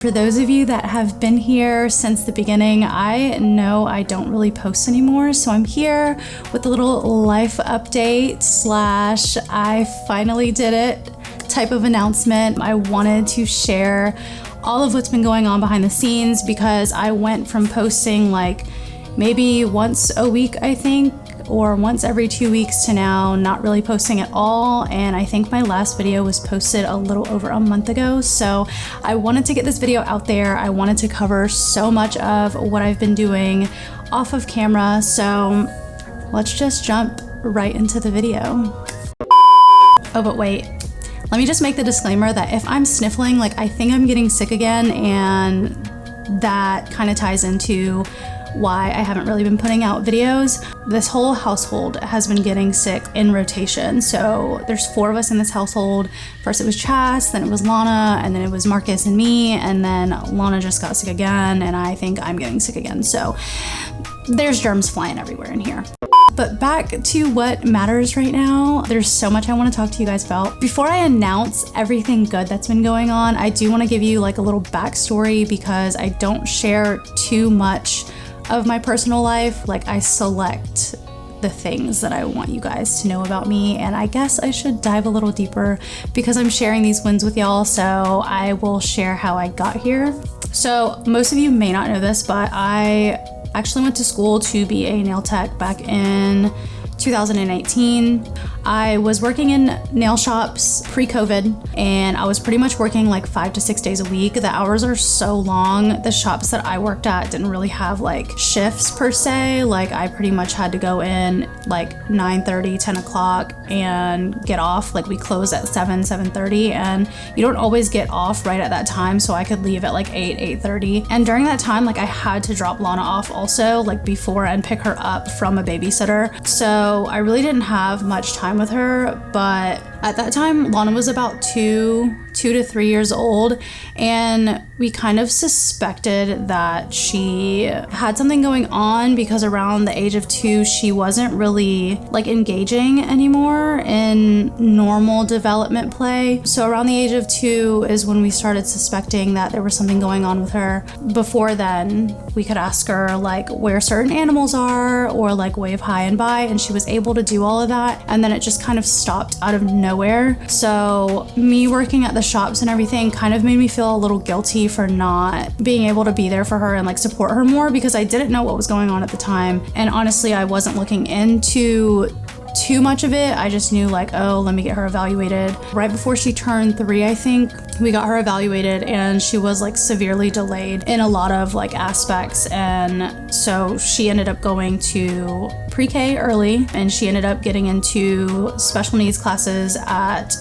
For those of you that have been here since the beginning, I know I don't really post anymore, so I'm here with a little life update slash I finally did it type of announcement. I wanted to share all of what's been going on behind the scenes because I went from posting like maybe once a week, I think, or once every 2 weeks to now not really posting at all. And I think my last video was posted a little over a month ago. So I wanted to get this video out there. I wanted to cover so much of what I've been doing off of camera. So let's just jump right into the video. Oh, but wait. Let me just make the disclaimer that if I'm sniffling, like I think I'm getting sick again, and that kind of ties into why I haven't really been putting out videos. This whole household has been getting sick in rotation. So there's 4 of us in this household. First it was Chas, then it was Lana, and then it was Marcus and me, and then Lana just got sick again, and I think I'm getting sick again. So there's germs flying everywhere in here. But back to what matters right now. There's so much I want to talk to you guys about. Before I announce everything good that's been going on, I do want to give you like a little backstory because I don't share too much of my personal life. Like I select the things that I want you guys to know about me, and I guess I should dive a little deeper because I'm sharing these wins with y'all, so I will share how I got here. So most of you may not know this, but I actually went to school to be a nail tech back in 2018. I was working in nail shops pre-COVID, and I was pretty much working like 5 to 6 days a week. The hours are so long. The shops that I worked at didn't really have like shifts per se. Like I pretty much had to go in like 9:30, 10 o'clock and get off. Like we close at 7:30, and you don't always get off right at that time. So I could leave at like 8:30. And during that time, like I had to drop Lana off also like before and pick her up from a babysitter. So I really didn't have much time with her, but at that time Lana was about 2 to 3 years old, and we kind of suspected that she had something going on because around the age of 2 she wasn't really like engaging anymore in normal development play. So around the age of 2 is when we started suspecting that there was something going on with her. Before then we could ask her like where certain animals are or like wave hi and bye, and she was able to do all of that, and then it just kind of stopped out of nowhere. So me working at the shops and everything kind of made me feel a little guilty for not being able to be there for her and like support her more because I didn't know what was going on at the time. And honestly, I wasn't looking into too much of it. I just knew like, oh, let me get her evaluated. Right before she turned 3, I think, we got her evaluated, and she was like severely delayed in a lot of like aspects. And so she ended up going to pre-K early, and she ended up getting into special needs classes at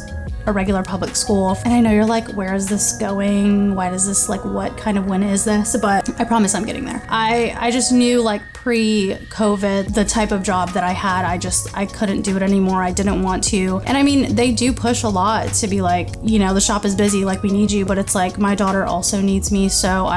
a regular public school. And I know you're like, where is this going? Why does this, like, what kind of win is this? But I promise I'm getting there. I just knew like pre-COVID, the type of job that I had, I couldn't do it anymore. I didn't want to. And I mean, they do push a lot to be like, you know, the shop is busy, like we need you, but it's like my daughter also needs me. So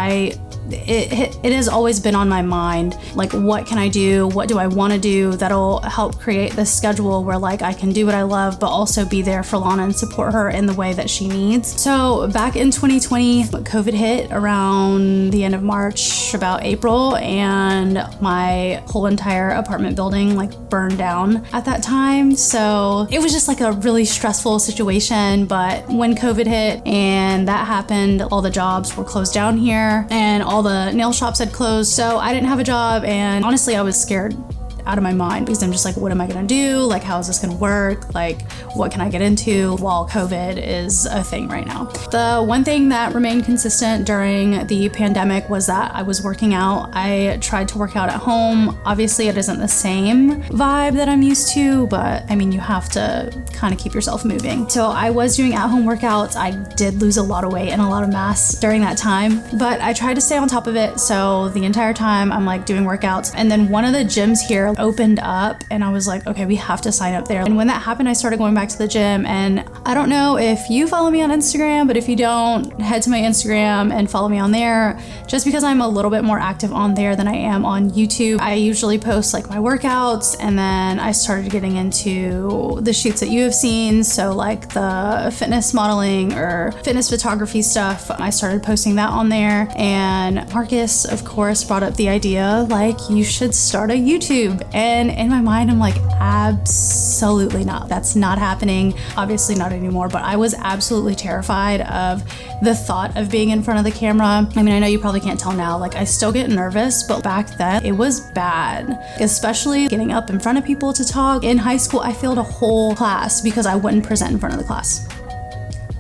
it has always been on my mind, like what can I do? What do I want to do that'll help create this schedule where like I can do what I love, but also be there for Lana and support her in the way that she needs. So back in 2020, COVID hit around the end of March, about April, and my whole entire apartment building like burned down at that time. So it was just like a really stressful situation. But when COVID hit and that happened, all the jobs were closed down here and all the nail shops had closed. So I didn't have a job, and honestly, I was scared out of my mind because I'm just like, what am I gonna do? Like, how is this gonna work? Like, what can I get into while COVID is a thing right now? The one thing that remained consistent during the pandemic was that I was working out. I tried to work out at home. Obviously, it isn't the same vibe that I'm used to, but I mean, you have to kind of keep yourself moving. So I was doing at-home workouts. I did lose a lot of weight and a lot of mass during that time, but I tried to stay on top of it. So the entire time I'm like doing workouts. And then one of the gyms here there opened up and I was like, okay, we have to sign up there. And when that happened, I started going back to the gym. And I don't know if you follow me on Instagram, but if you don't, head to my Instagram and follow me on there, just because I'm a little bit more active on there than I am on YouTube. I usually post like my workouts, and then I started getting into the shoots that you have seen. So like the fitness modeling or fitness photography stuff, I started posting that on there. And Marcus, of course, brought up the idea like, you should start a YouTube. And in my mind, I'm like, absolutely not. That's not happening. Obviously not anymore, but I was absolutely terrified of the thought of being in front of the camera. I mean, I know you probably can't tell now, like I still get nervous, but back then it was bad, especially getting up in front of people to talk. In high school, I failed a whole class because I wouldn't present in front of the class.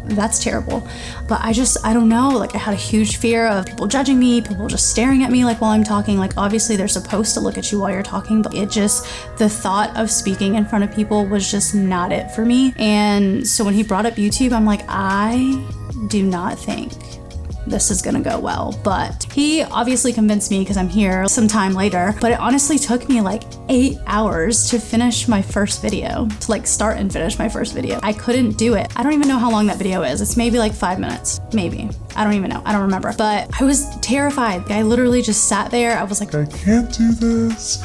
That's terrible. But I don't know, like I had a huge fear of people judging me, people just staring at me like while I'm talking. Like obviously they're supposed to look at you while you're talking, but the thought of speaking in front of people was just not it for me. And so when he brought up YouTube, I'm like, I do not think this is gonna go well. But he obviously convinced me because I'm here some time later, but it honestly took me like 8 hours to finish my first video, to like start and finish my first video. I couldn't do it. I don't even know how long that video is. It's maybe like 5 minutes, maybe. I don't even know. I don't remember. But I was terrified. I literally just sat there. I was like, I can't do this.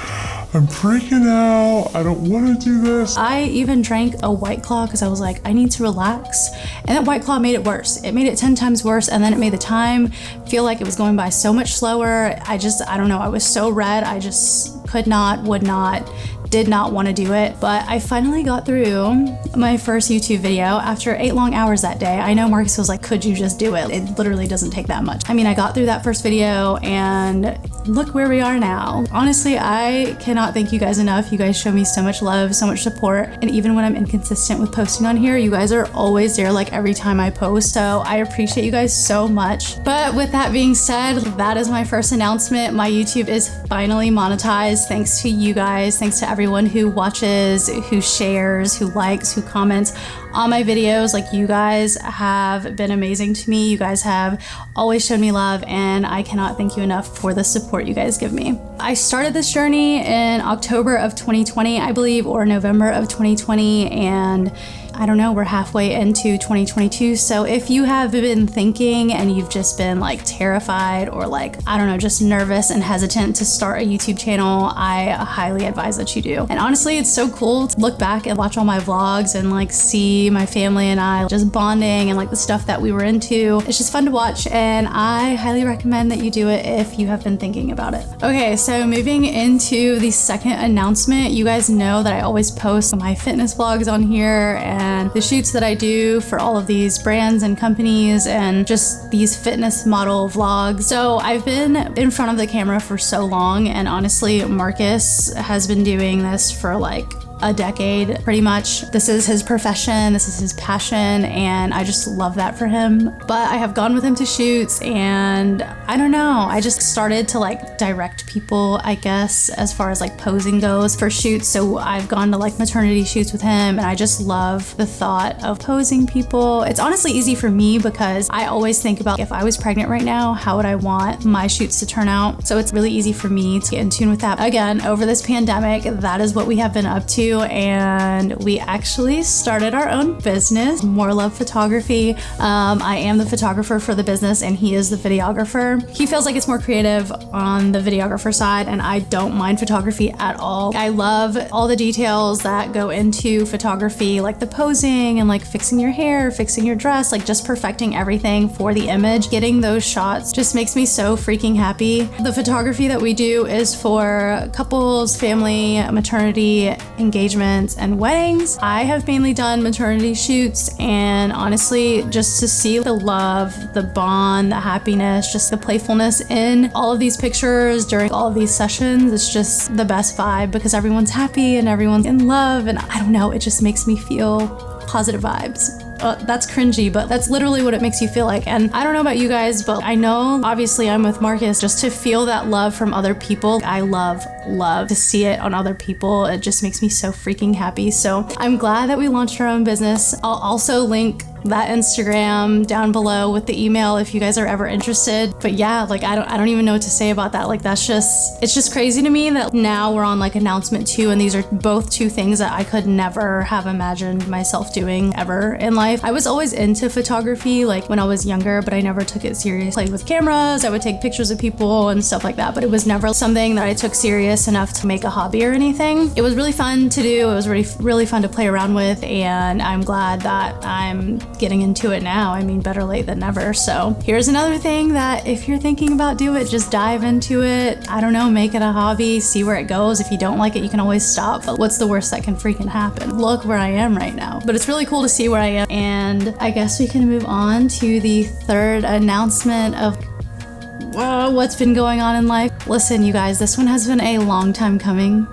I'm freaking out. I don't want to do this. I even drank a White Claw because I was like, I need to relax. And that White Claw made it worse. It made it 10 times worse. And then it made the time feel like it was going by so much slower. I don't know. I was so red. I just could not, would not, did not want to do it. But I finally got through my first YouTube video after 8 long hours that day. I know Marcus was like, could you just do it? It literally doesn't take that much. I mean, I got through that first video and look where we are now. Honestly, I cannot thank you guys enough. You guys show me so much love, so much support. And even when I'm inconsistent with posting on here, you guys are always there like every time I post. So I appreciate you guys so much. But with that being said, that is my first announcement. My YouTube is finally monetized thanks to you guys. Thanks to everyone who watches, who shares, who likes, who comments on my videos. Like, you guys have been amazing to me. You guys have always shown me love, and I cannot thank you enough for the support you guys give me. I started this journey in October of 2020, I believe, or November of 2020, and I don't know, we're halfway into 2022. So if you have been thinking and you've just been like terrified or like, I don't know, just nervous and hesitant to start a YouTube channel, I highly advise that you do. And honestly, it's so cool to look back and watch all my vlogs and like see my family and I just bonding and like the stuff that we were into. It's just fun to watch, and I highly recommend that you do it if you have been thinking about it. Okay, so moving into the second announcement, you guys know that I always post my fitness vlogs on here and the shoots that I do for all of these brands and companies and just these fitness model vlogs. So I've been in front of the camera for so long, and honestly, Marcus has been doing this for like a decade pretty much. This is his profession, this is his passion, and I just love that for him. But I have gone with him to shoots, and I don't know, I just started to like direct people, I guess, as far as like posing goes for shoots. So I've gone to like maternity shoots with him, and I just love the thought of posing people. It's honestly easy for me because I always think about, if I was pregnant right now, how would I want my shoots to turn out? So it's really easy for me to get in tune with that. Again, over this pandemic, that is what we have been up to. And we actually started our own business, More Love Photography. I am the photographer for the business and he is the videographer. He feels like it's more creative on the videographer side, and I don't mind photography at all. I love all the details that go into photography, like the posing and like fixing your hair, fixing your dress, like just perfecting everything for the image. Getting those shots just makes me so freaking happy. The photography that we do is for couples, family, maternity, engagements, and weddings. I have mainly done maternity shoots, and honestly, just to see the love, the bond, the happiness, just the playfulness in all of these pictures during all of these sessions, it's just the best vibe because everyone's happy and everyone's in love, and I don't know, it just makes me feel positive vibes. That's cringy, but that's literally what it makes you feel like. And I don't know about you guys, but I know obviously I'm with Marcus, just to feel that love from other people. I love to see it on other people. It just makes me so freaking happy. So I'm glad that we launched our own business. I'll also link that Instagram down below with the email if you guys are ever interested. But yeah, like I don't even know what to say about that. Like it's just crazy to me that now we're on like announcement 2, and these are both 2 things that I could never have imagined myself doing ever in life. I was always into photography like when I was younger, but I never took it serious. Played with cameras, I would take pictures of people and stuff like that, but it was never something that I took serious enough to make a hobby or anything. It was really fun to do. It was really fun to play around with, and I'm glad that I'm getting into it now. I mean, better late than never. So here's another thing that if you're thinking about do it, just dive into it. I don't know, make it a hobby, see where it goes. If you don't like it, you can always stop, but what's the worst that can freaking happen? Look where I am right now. But it's really cool to see where I am, and I guess we can move on to the third announcement of what's been going on in life. Listen, you guys, this one has been a long time coming.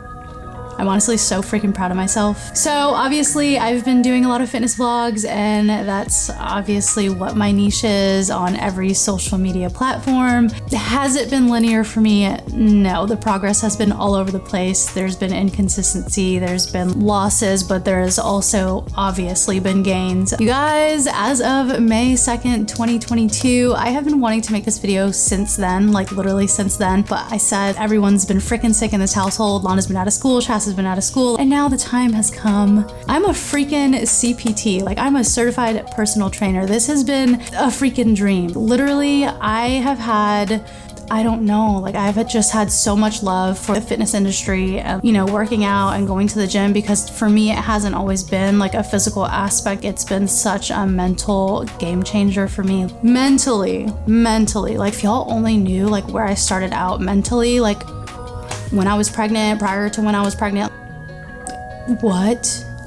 I'm honestly so freaking proud of myself. So obviously I've been doing a lot of fitness vlogs, and that's obviously what my niche is on every social media platform. Has it been linear for me? No, the progress has been all over the place. There's been inconsistency, there's been losses, but there's also obviously been gains. You guys, as of May 2nd, 2022, I have been wanting to make this video since then, like literally since then, but I said everyone's been freaking sick in this household. Lana's been out of school, Chas has been out of school, and now the time has come. I'm a freaking CPT, like I'm a certified personal trainer. This has been a freaking dream. Literally, I have had, I don't know, like I've just had so much love for the fitness industry and, you know, working out and going to the gym, because for me, it hasn't always been like a physical aspect. It's been such a mental game changer for me. Mentally, like if y'all only knew like where I started out mentally, like when I was pregnant, prior to when I was pregnant,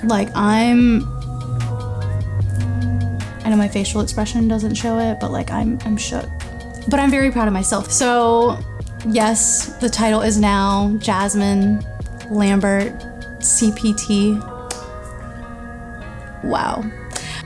like I know my facial expression doesn't show it, but like I'm shook. But I'm very proud of myself. So yes, the title is now Jasmine Lambert CPT. Wow.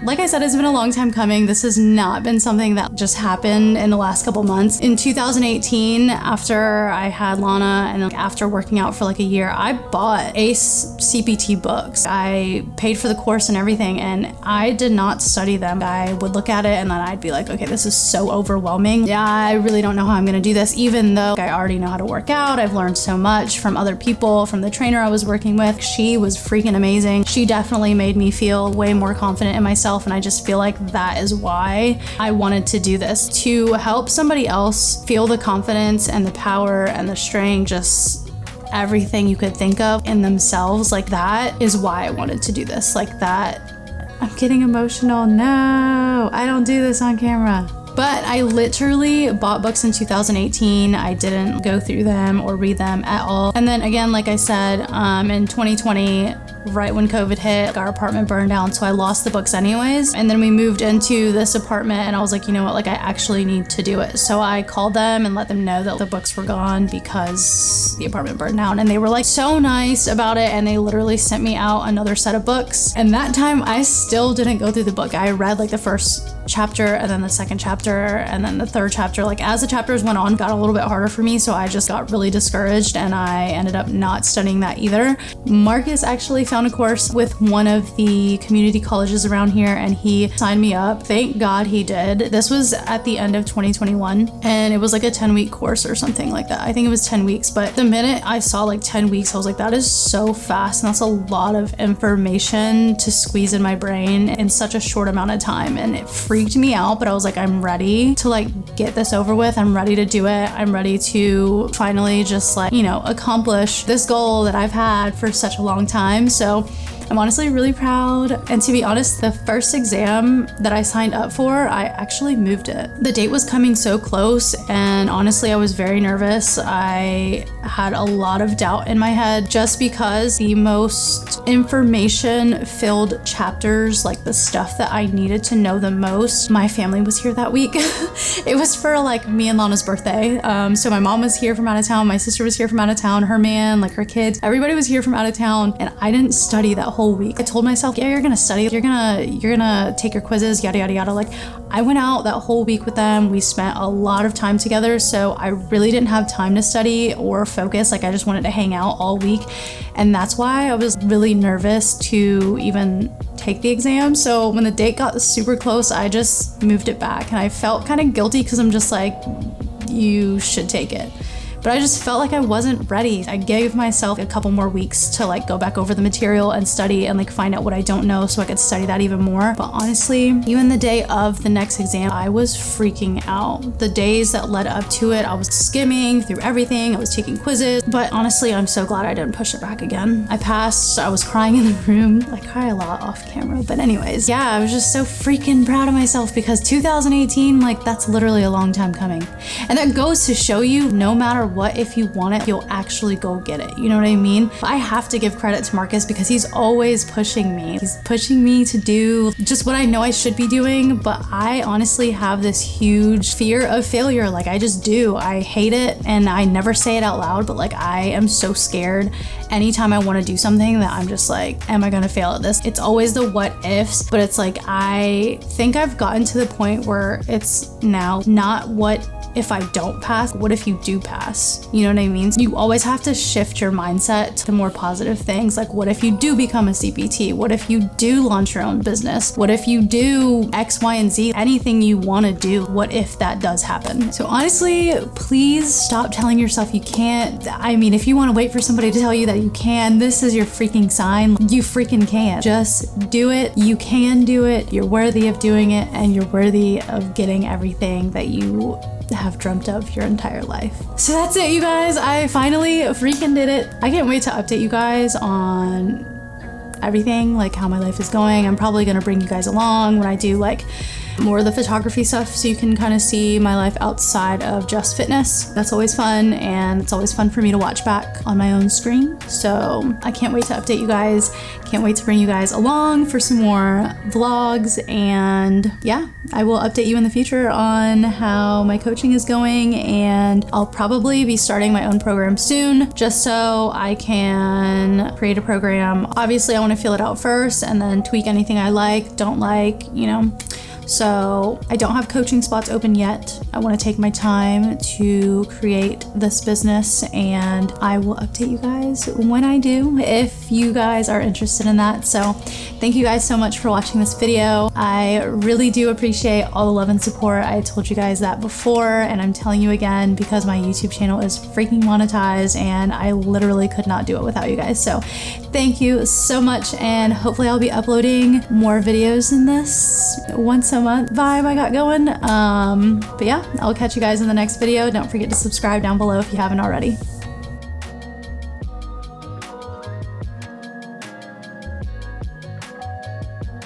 Like I said, it's been a long time coming. This has not been something that just happened in the last couple months. In 2018, after I had Lana and after working out for like a year, I bought ACE CPT books. I paid for the course and everything, and I did not study them. I would look at it and then I'd be like, okay, this is so overwhelming. Yeah, I really don't know how I'm gonna do this, even though I already know how to work out. I've learned so much from other people, from the trainer I was working with. She was freaking amazing. She definitely made me feel way more confident in myself. And I just feel like that is why I wanted to do this, to help somebody else feel the confidence and the power and the strength, just everything you could think of in themselves. Like that is why I wanted to do this. Like that, I'm getting emotional. No, I don't do this on camera. But I literally bought books in 2018. I didn't go through them or read them at all. And then again, like I said, in 2020, right when COVID hit, our apartment burned down, so I lost the books anyways. And then we moved into this apartment, and I was like, you know what, like I actually need to do it. So I called them and let them know that the books were gone because the apartment burned down, and they were like so nice about it, and they literally sent me out another set of books. And that time I still didn't go through the book. I read like the first chapter and then the second chapter and then the third chapter. Like as the chapters went on, it got a little bit harder for me, so I just got really discouraged and I ended up not studying that either. Marcus actually found a course with one of the community colleges around here, and he signed me up. Thank God he did. This was at the end of 2021, and it was like a 10-week course or something like that. I think it was 10 weeks, but the minute I saw like 10 weeks, I was like, that is so fast, and that's a lot of information to squeeze in my brain in such a short amount of time. And it freaked me out, but I was like, I'm ready to like get this over with. I'm ready to do it. I'm ready to finally just like, you know, accomplish this goal that I've had for such a long time. So I'm honestly really proud. And to be honest, the first exam that I signed up for, I actually moved it. The date was coming so close, and honestly, I was very nervous. I had a lot of doubt in my head just because the most information-filled chapters, like the stuff that I needed to know the most, my family was here that week. It was for like me and Lana's birthday. So my mom was here from out of town, my sister was here from out of town, her man, like her kids, everybody was here from out of town, and I didn't study that whole whole week. I told myself, yeah, you're gonna study, you're gonna take your quizzes, yada, yada, yada. Like, I went out that whole week with them. We spent a lot of time together, so I really didn't have time to study or focus. Like, I just wanted to hang out all week. And that's why I was really nervous to even take the exam. So when the date got super close, I just moved it back. And I felt kind of guilty because I'm just like, you should take it. But I just felt like I wasn't ready. I gave myself a couple more weeks to like go back over the material and study and like find out what I don't know so I could study that even more. But honestly, even the day of the next exam, I was freaking out. The days that led up to it, I was skimming through everything. I was taking quizzes. But honestly, I'm so glad I didn't push it back again. I passed. I was crying in the room. I cry a lot off camera. But anyways, yeah, I was just so freaking proud of myself because 2018, like, that's literally a long time coming. And that goes to show you, no matter what, if you want it, you'll actually go get it. You know what I mean? I have to give credit to Marcus because he's always pushing me. He's pushing me to do just what I know I should be doing, but I honestly have this huge fear of failure. Like, I just do. I hate it, and I never say it out loud, but like, I am so scared anytime I want to do something that I'm just like, am I gonna fail at this? It's always the what ifs, but it's like, I think I've gotten to the point where it's now not what if I don't pass, what if you do pass? You know what I mean? You always have to shift your mindset to more positive things. Like, what if you do become a CPT? What if you do launch your own business? What if you do X, Y, and Z? Anything you want to do, what if that does happen? So honestly, please stop telling yourself you can't. I mean, if you want to wait for somebody to tell you that you can, this is your freaking sign. You freaking can. Just do it. You can do it. You're worthy of doing it, and you're worthy of getting everything that you have dreamt of your entire life. So that's it, you guys. I finally freaking did it. I can't wait to update you guys on everything, like how my life is going. I'm probably gonna bring you guys along when I do like more of the photography stuff so you can kind of see my life outside of just fitness. That's always fun, and it's always fun for me to watch back on my own screen. So I can't wait to update you guys. Can't wait to bring you guys along for some more vlogs, and yeah, I will update you in the future on how my coaching is going, and I'll probably be starting my own program soon just so I can create a program. Obviously, I want to feel it out first and then tweak anything I like, don't like, you know. So I don't have coaching spots open yet. I want to take my time to create this business, and I will update you guys when I do, if you guys are interested in that. So thank you guys so much for watching this video. I really do appreciate all the love and support. I told you guys that before, and I'm telling you again because my YouTube channel is freaking monetized and I literally could not do it without you guys. So thank you so much, and hopefully I'll be uploading more videos than this once a month vibe I got going. But yeah, I'll catch you guys in the next video. Don't forget to subscribe down below if you haven't already.